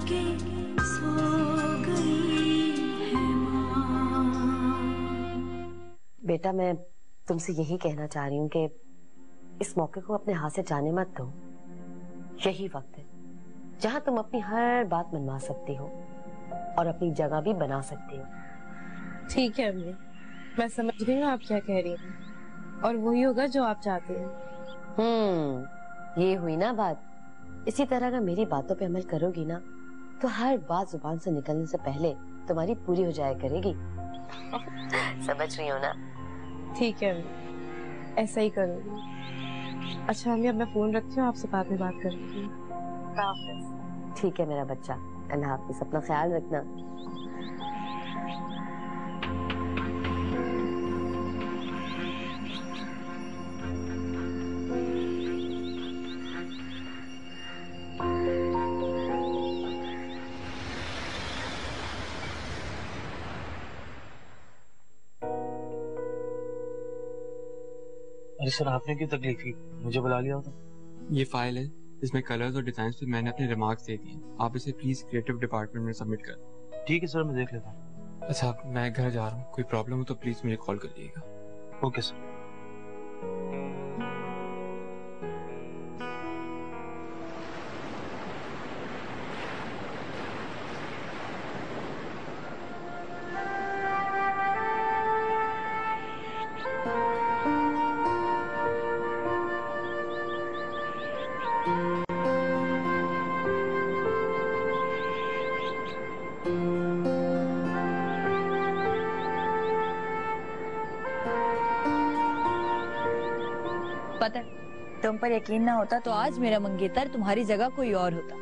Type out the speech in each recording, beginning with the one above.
के सो गई है माँ। बेटा, मैं तुमसे यही कहना चाह रही हूँ कि इस मौके को अपने हाथ से जाने मत दो। यही वक्त है जहाँ तुम अपनी हर बात मनवा सकती हो और अपनी जगह भी बना सकती हो। ठीक है अम्मी, मैं समझ रही हूँ आप क्या कह रही हैं और वही होगा जो आप चाहते हैं। ये हुई ना बात। इसी तरह अगर मेरी बातों पे अमल करोगी ना तो हर बात जुबान से निकलने से पहले तुम्हारी पूरी हो जाया करेगी। समझ रही हो ना? ठीक है अम्मी, ऐसा ही करूँगी। अच्छा अम्मी, अब मैं फोन रखती हूँ, आपसे बाद में बात करूँगी। ठीक है मेरा बच्चा, अल्लाह हाफिज़, अपना ख्याल रखना। अरे सर, आपने क्यों तकलीफ की? मुझे बुला लिया होता। ये फाइल है, इसमें कलर्स और डिजाइन्स पे मैंने अपने रिमार्क्स दे दिए। आप इसे प्लीज क्रिएटिव डिपार्टमेंट में सबमिट कर। ठीक है सर, मैं देख लेता हूँ। अच्छा, मैं घर जा रहा हूँ, कोई प्रॉब्लम हो तो प्लीज मुझे कॉल करिएगा। Okay sir. पता है, तुम पर यकीन ना होता तो आज मेरा मंगेतर तुम्हारी जगह कोई और होता।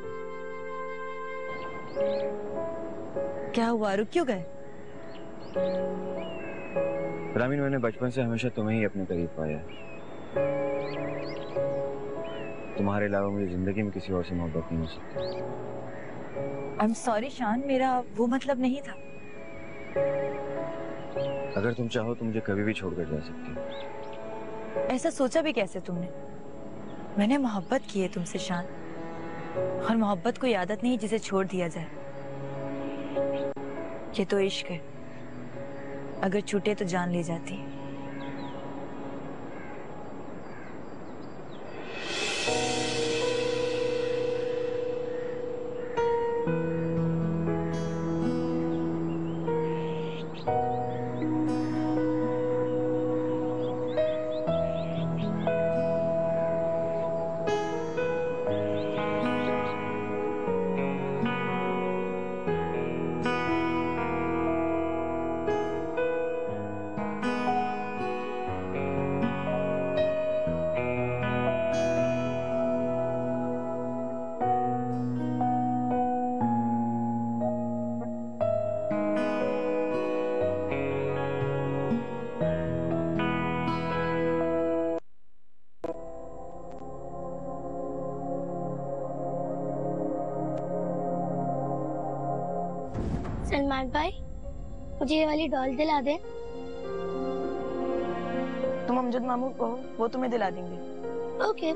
क्या हुआ, रुक क्यों गए? रामीन, मैंने बचपन से हमेशा तुम्हें ही अपने करीब पाया है। तुम्हारे अलावा मुझे जिंदगी में किसी और से मोहब्बत नहीं हो सकती। आई एम सॉरी शान, मेरा वो मतलब नहीं था। अगर तुम चाहो तो मुझे कभी भी छोड़कर जा सकती हो। ऐसा सोचा भी कैसे तुमने? मैंने मोहब्बत की है तुमसे शान, और मोहब्बत कोई आदत नहीं जिसे छोड़ दिया जाए। ये तो इश्क है, अगर छूटे तो जान ले जाती है। सलमान भाई, मुझे ये वाली डॉल दिला दे। तुम अमजद मामू को, वो तुम्हें दिला देंगे। ओके।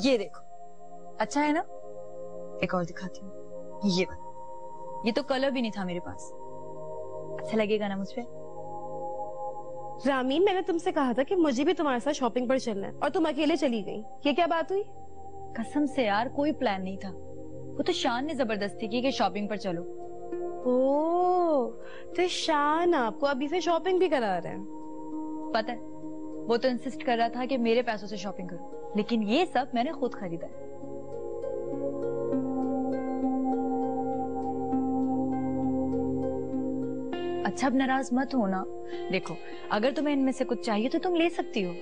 ये देखो, अच्छा है ना? एक और दिखाती हूँ, ये वाला। ये तो कलर भी नहीं था मेरे पास। अच्छा लगेगा ना मुझ पे? रामीन, मैंने तुमसे कहा था कि मुझे भी तुम्हारे साथ शॉपिंग पर चलना है और तुम अकेले चली गई। ये क्या बात हुई? कसम से यार, कोई प्लान नहीं था। वो तो शान ने जबरदस्ती की कि शॉपिंग पर चलो। ओह, तो शान आपको अभी से शॉपिंग भी करा रहा है? पता है, वो तो इंसिस्ट कर रहा था कि मेरे पैसों से शॉपिंग करो, लेकिन ये सब मैंने खुद खरीदा है। अच्छा अब नाराज मत होना। देखो अगर तुम्हें इनमें से कुछ चाहिए तो तुम ले सकती हो।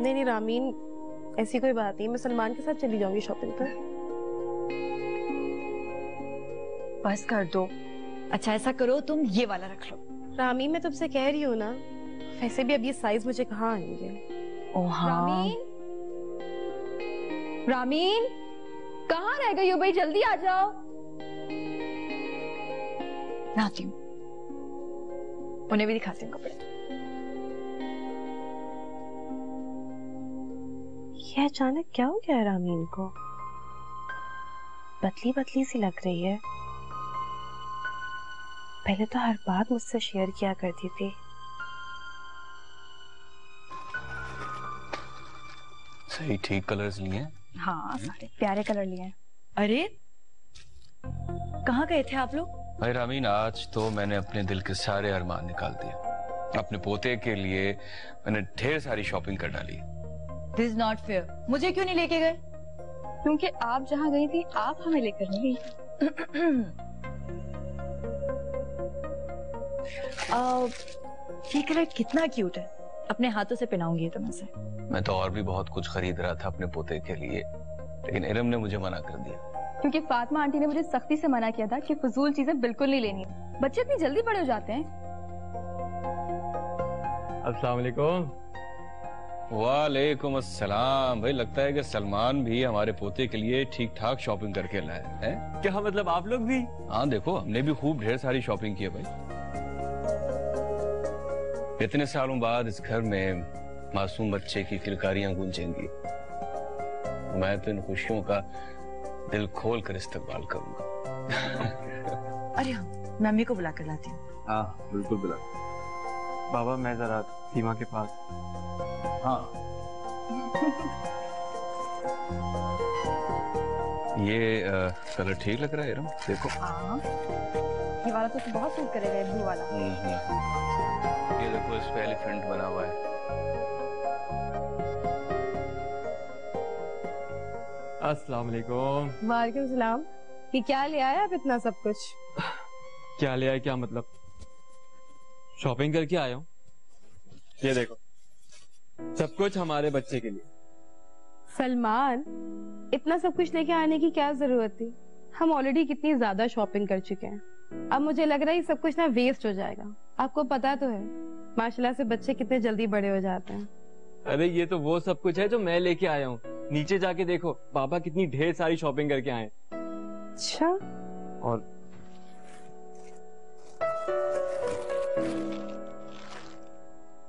नहीं रामीन, ऐसी कोई बात नहीं, मैं सलमान के साथ चली जाऊंगी शॉपिंग पर। बस कर दो। अच्छा ऐसा करो तुम ये वाला रख लो। रामीन मैं तुमसे कह रही हूँ ना, वैसे भी अब ये साइज मुझे कहाँ आएंगे। ओह हाँ। रामीन, रामीन कहाँ रह गई हो भाई, जल्दी आ जाओ। नहाती हूँ, उन्हें भी दिखाती हूँ कपड़े। ये अचानक क्या हो गया रामीन को? पतली पतली सी लग रही है। पहले तो हर बात मुझसे शेयर किया करती थी। सही ठीक कलर्स लिए हैं? हाँ सारे प्यारे कलर लिए हैं। अरे कहाँ गए थे आप लोग? भाई रामीन, आज तो मैंने अपने दिल के सारे अरमान निकाल दिए। अपने पोते के लिए मैंने ढेर सारी शॉपिंग कर डाली। This is not fair. मुझे क्यों नहीं लेके गए? क्योंकि आप जहाँ गई थी आप हमें लेकर नहीं गई। ये कलर कितना क्यूट है, अपने हाथों से पहनाऊंगी तो मैं से। मैं तो और भी बहुत कुछ खरीद रहा था अपने पोते के लिए, लेकिन इरम ने मुझे मना कर दिया। क्योंकि फातिमा आंटी ने मुझे सख्ती से मना किया था कि फजूल चीजें बिल्कुल नहीं लेनी है। बच्चे इतनी जल्दी बड़े हो जाते हैं। अस्सलाम वालेकुम। वालेकुम अस्सलाम। भाई लगता है कि सलमान भी हमारे पोते के लिए ठीक ठाक शॉपिंग करके लाया है। क्या मतलब आप लोग भी? हाँ देखो, हमने भी खूब ढेर सारी शॉपिंग की है भाई। इतने सालों बाद इस घर में मासूम बच्चे की किलकारियां गूंजेंगी। मैं तो इन खुशियों का दिल खोल कर इस्तेमाल करूंगा। अरे हाँ, मैं अम्मी को बुला कर लाती हूँ। हाँ बिल्कुल बुला। बाबा मैं जरा सीमा के पास। हाँ ये कलर ठीक लग रहा है इरम, देखो। हाँ ये वाला तो बहुत सूट करेगा, ब्लू वाला। ये देखो, इस पे एलिफेंट बना हुआ है। अस्सलाम वालेकुम। वालेकुम सलाम। कि क्या ले आया आप इतना सब कुछ? क्या ले आए? क्या मतलब? शॉपिंग करके आया हूँ। ये देखो, सब कुछ हमारे बच्चे के लिए। सलमान, इतना सब कुछ लेके आने की क्या जरूरत थी? हम ऑलरेडी कितनी ज्यादा शॉपिंग कर चुके हैं। अब मुझे लग रहा है ये सब कुछ ना वेस्ट हो जाएगा। आपको पता तो है माशाल्लाह से बच्चे कितने जल्दी बड़े हो जाते हैं। अरे ये तो वो सब कुछ है जो मैं लेके आया हूँ। नीचे जाके देखो, पापा कितनी ढेर सारी शॉपिंग करके आए। अच्छा।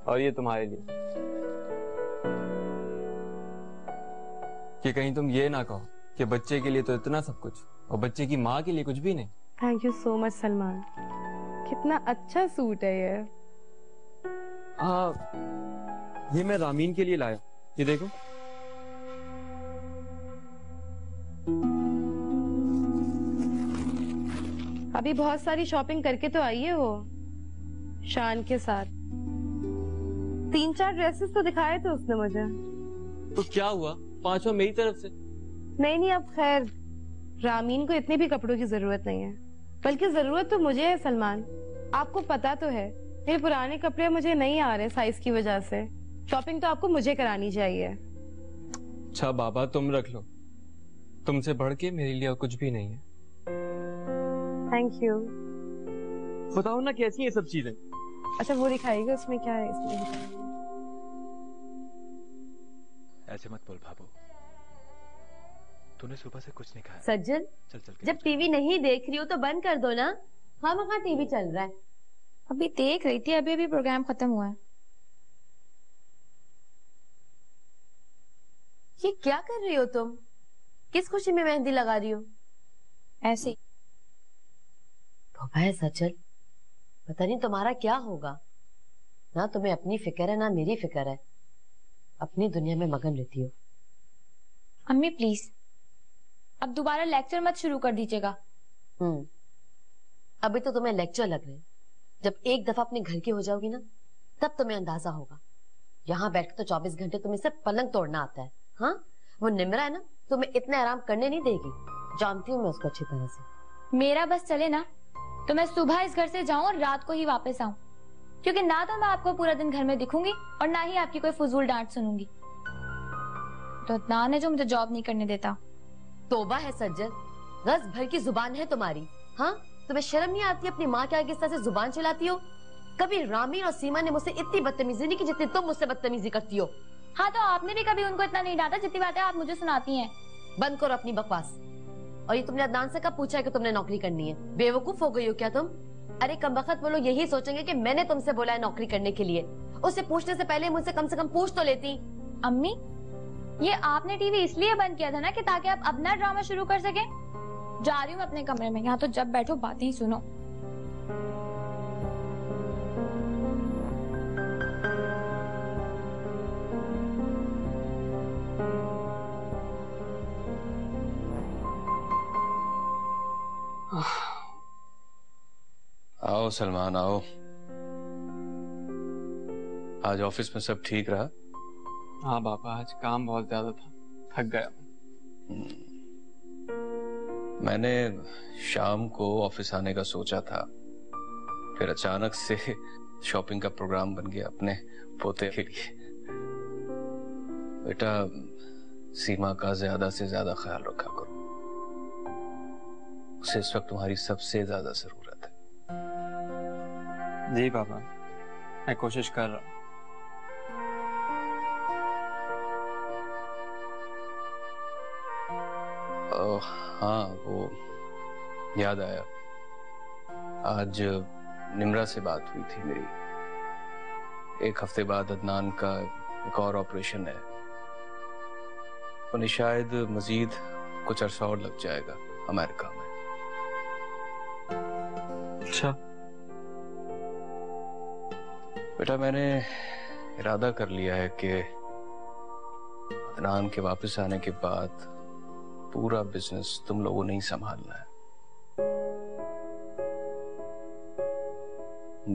और ये तुम्हारे लिए, कि कहीं तुम ये ना कहो कि बच्चे के लिए तो इतना सब कुछ और बच्चे की माँ के लिए कुछ भी नहीं। Thank you so much Salman, कितना अच्छा सूट है ये। हाँ, ये मैं रामीन के लिए लाया। ये देखो। अभी बहुत सारी शॉपिंग करके तो आई है वो शान के साथ। 3-4 ड्रेसेस तो दिखाए थे उसने मुझे। तो क्या हुआ, 5वां मेरी तरफ से। नहीं अब खैर, रामीन को इतने भी कपड़ों की जरूरत नहीं है, बल्कि जरूरत तो मुझे है सलमान। आपको पता तो है मेरे पुराने कपड़े मुझे नहीं आ रहे साइज की वजह से। शॉपिंग तो आपको मुझे करानी चाहिए। अच्छा बाबा, तुम रख लो, तुमसे बढ़ के मेरे लिए और कुछ भी नहीं है। Thank you. बताओ ना कैसी है सब चीजें। अच्छा वो दिखाएगा, उसमें क्या है? इसमें ऐसे मत बोल भाभू, तूने सुबह से कुछ नहीं खाया। सज्जन, चल चल जब टीवी नहीं देख रही हो तो बंद कर दो ना। खामखा टीवी चल रहा है। अभी देख रही थी, अभी प्रोग्राम खत्म हुआ है। ये क्या कर रही हो तुम? किस खुशी में मेहंदी लगा रही हो? ऐसे ही। है सज्जन, पता नहीं तुम्हारा क्या होगा। ना तुम्हें अपनी फिक्र है ना मेरी फिक्र है। अपनी दुनिया में मगन रहती हो। अम्मी प्लीज अब दोबारा लेक्चर मत शुरू कर दीजिएगा। अभी तो तुम्हें लेक्चर लग रहे हैं। जब एक दफा अपने घर की हो जाओगी ना, तब तुम्हें अंदाजा होगा। यहाँ बैठ तो 24 घंटे तुम्हें सिर्फ पलंग तोड़ना आता है। हाँ, वो निम्रा है ना, तुम्हें इतने आराम करने नहीं देगी। जानती हूँ मैं उसको अच्छी तरह से। मेरा बस चले ना तो मैं सुबह इस घर से जाऊं और रात को ही वापस आऊं, क्योंकि ना तो मैं आपको पूरा दिन घर में दिखूंगी और ना ही आपकी कोई फजूल डांट सुनूंगी। तो अदनान है जो मुझे जॉब नहीं करने देता। तोबा है सज्जद, गज भर की जुबान है तुम्हारी। हाँ, तुम्हें शर्म नहीं आती अपनी माँ के आगे इस तरह से जुबान चलाती हो? कभी रामीन और सीमा ने मुझसे इतनी बदतमीजी नहीं की जितनी तुम मुझसे बदतमीजी करती हो। हाँ, तो आपने भी कभी उनको इतना नहीं डांटा जितनी बातें आप मुझे सुनाती हैं। बंद करो अपनी बकवास। और ये तुमने अदनान से कब पूछा है कि तुमने नौकरी करनी है? बेवकूफ हो गई हो क्या तुम? अरे कमबख्त, वो लोग यही सोचेंगे कि मैंने तुमसे बोला है नौकरी करने के लिए। उससे पूछने से पहले मुझसे कम से कम पूछ तो लेती। अम्मी, ये आपने टीवी इसलिए बंद किया था ना कि ताकि आप अपना ड्रामा शुरू कर सके। जा रही हूँ अपने कमरे में, यहाँ तो जब बैठो बातें ही सुनो। आओ सलमान आओ। आज ऑफिस में सब ठीक रहा? हाँ पापा, आज काम बहुत ज्यादा था, थक गया। मैंने शाम को ऑफिस आने का सोचा था, फिर अचानक से शॉपिंग का प्रोग्राम बन गया अपने पोते के लिए। बेटा, सीमा का ज्यादा से ज्यादा ख्याल रखा करो, उसे इस वक्त तुम्हारी सबसे ज्यादा जरूरत है। जी पापा, मैं कोशिश कर रहा हूँ। हाँ, वो याद आया, आज निम्रा से बात हुई थी मेरी। 1 हफ्ते बाद अदनान का एक और ऑपरेशन है, उन्हें शायद मजीद कुछ अरसा और लग जाएगा अमेरिका में। अच्छा बेटा, मैंने इरादा कर लिया है कि अदनान के वापस आने के बाद पूरा बिजनेस तुम लोगों ने ही संभालना है।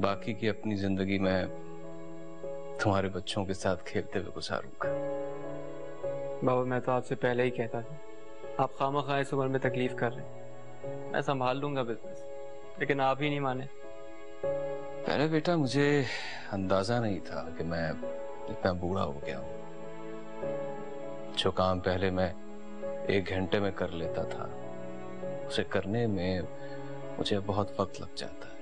बाकी की अपनी जिंदगी में तुम्हारे बच्चों के साथ खेलते हुए गुजारूंगा। बाबा, मैं तो आपसे पहले ही कहता था, आप खामखा इस उम्र में तकलीफ कर रहे हैं। मैं संभाल लूंगा बिजनेस, लेकिन आप ही नहीं माने। पहले बेटा मुझे अंदाजा नहीं था कि मैं इतना बूढ़ा हो गया हूं। जो काम पहले मैं 1 घंटे में कर लेता था, उसे करने में मुझे बहुत वक्त लग जाता है।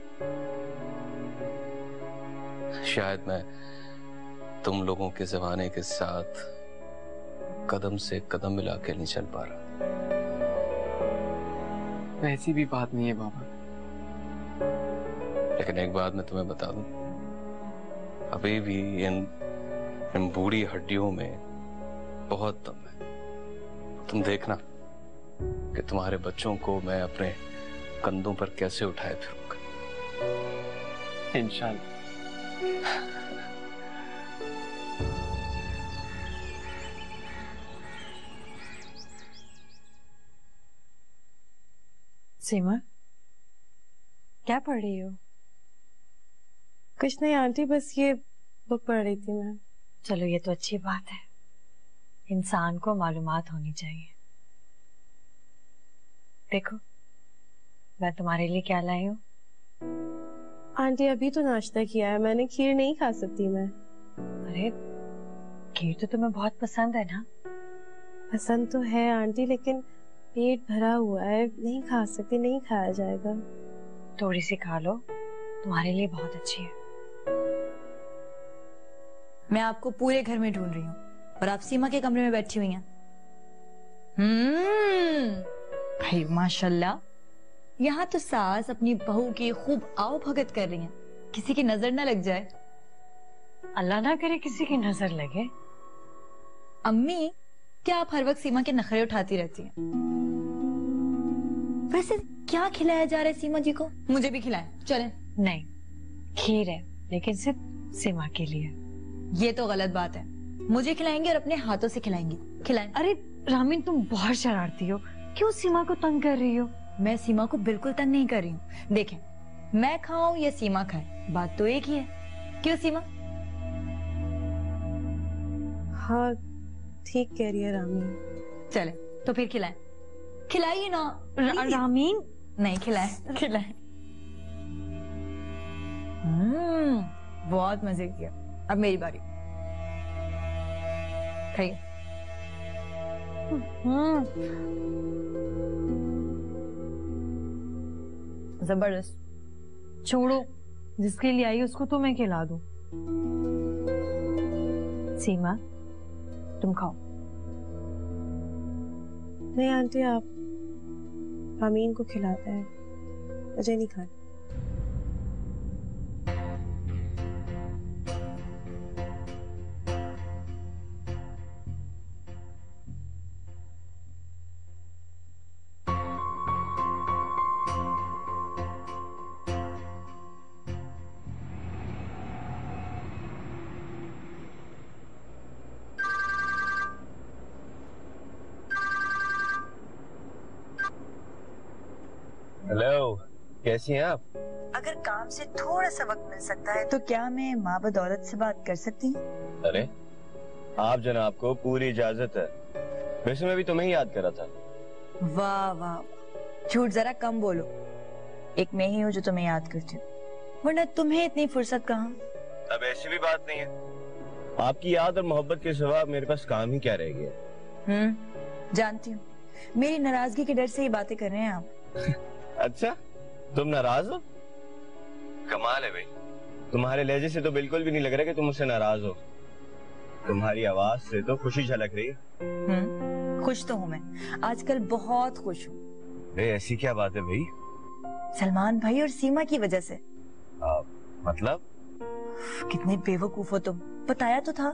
शायद मैं तुम लोगों के जमाने के साथ कदम से कदम मिला के नहीं चल पा रहा। ऐसी भी बात नहीं है बाबा। लेकिन एक बात मैं तुम्हें बता दूं, अभी भी इन बूढ़ी हड्डियों में बहुत दम है। तुम देखना कि तुम्हारे बच्चों को मैं अपने कंधों पर कैसे उठाए फिरूंगा। इंशाल्लाह। सीमा, क्या पढ़ रही हो? कुछ नहीं आंटी, बस ये बुक पढ़ रही थी मैं। चलो, ये तो अच्छी बात है, इंसान को मालूमात होनी चाहिए। देखो, मैं तुम्हारे लिए क्या लाई हूँ। आंटी, अभी तो नाश्ता किया है मैंने, खीर नहीं खा सकती मैं। अरे, खीर तो तुम्हें बहुत पसंद है ना? पसंद तो है आंटी, लेकिन पेट भरा हुआ है, नहीं खा सकती, नहीं खाया जाएगा। थोड़ी सी खा लो, तुम्हारे लिए बहुत अच्छी है। मैं आपको पूरे घर में ढूंढ रही हूँ और आप सीमा के कमरे में बैठी हुई हैं। भाई माशाल्लाह, यहाँ तो सास अपनी बहू की खूब आओ भगत कर रही हैं, किसी की नजर ना लग जाए। अल्लाह ना करे किसी की नजर लगे। अम्मी, क्या आप हर वक्त सीमा के नखरे उठाती रहती हैं? वैसे क्या खिलाया जा रहा है सीमा जी को? मुझे भी खिलाएं, चलें। नहीं, खीर है, लेकिन सिर्फ सीमा के लिए। ये तो गलत बात है, मुझे खिलाएंगे और अपने हाथों से खिलाएंगी। खिलाएं। अरे रामीन, तुम बहुत शरारती हो, क्यों सीमा को तंग कर रही हो? मैं सीमा को बिल्कुल तंग नहीं कर रही हूँ। देखें, मैं खाऊं या सीमा खाए, बात तो एक ही है। क्यों सीमा, हाँ ठीक कह रही है रामी। चले तो फिर खिलाएं। खिलाइए ना रामीन। नहीं खिलाएं खिलाएं। बहुत मजे किया। अब मेरी बारी। खाइए। जबरदस्त। छोड़ो, जिसके लिए आई उसको तो मैं खिला दूं। सीमा तुम खाओ। नहीं आंटी, आप रामीन को खिलाते हैं, मुझे नहीं खाना। हेलो, कैसी हैं आप? अगर काम से थोड़ा सा वक्त मिल सकता है तो क्या मैं माँ बदौलत से बात कर सकती हूँ? अरे आप जनाब को पूरी इजाजत है। वैसे मैं भी तुम्हें ही याद कर रहा था। वाह वाह, झूठ जरा कम बोलो। एक मैं ही हूँ जो तुम्हें याद करती हूँ, वरना तुम्हें इतनी फुर्सत कहाँ। अब ऐसी भी बात नहीं है। आपकी याद और मोहब्बत के सिवा मेरे पास काम ही क्या रह गया। जानती हूँ, मेरी नाराजगी के डर से ये बातें कर रहे हैं आप। अच्छा, तुम नाराज हो? कमाल है भाई, तुम्हारे लहजे से तो बिल्कुल भी नहीं लग रहा कि तुम मुझसे नाराज हो। तुम्हारी आवाज से तो खुशी झलक रही है। खुश तो हूँ मैं, आजकल बहुत खुश हूँ। अरे ऐसी क्या बात है भाई? सलमान भाई और सीमा की वजह से। मतलब? कितने बेवकूफ हो तुम। बताया तो था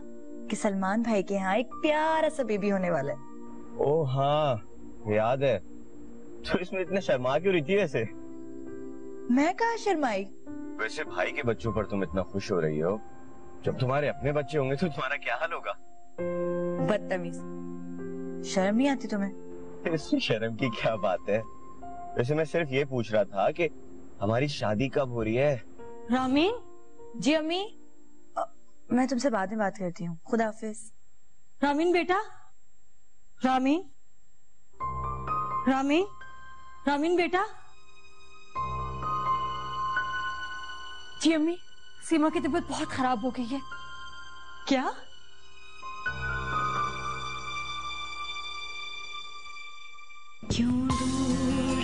कि सलमान भाई के यहाँ एक प्यारा सा बेबी होने वाला है। ओह हाँ, याद है। तो इसमें इतने शर्मा क्यों रही थी वैसे? मैं कहाँ शर्माई? वैसे भाई के बच्चों पर तुम इतना खुश हो रही हो, जब तुम्हारे अपने बच्चे होंगे तो तुम्हारा क्या हाल होगा? बदतमीज, शर्म नहीं आती तुम्हें? इसमें शर्म की क्या बात है? वैसे मैं सिर्फ ये पूछ रहा था कि हमारी शादी कब हो रही है? रामीन जी। अम्मी मैं तुमसे बाद में बात करती हूँ, खुदा हाफिज। रामीन बेटा, रामीन रामीन रामीन बेटा। जी अम्मी, सीमा की तबीयत बहुत खराब हो गई है। क्या?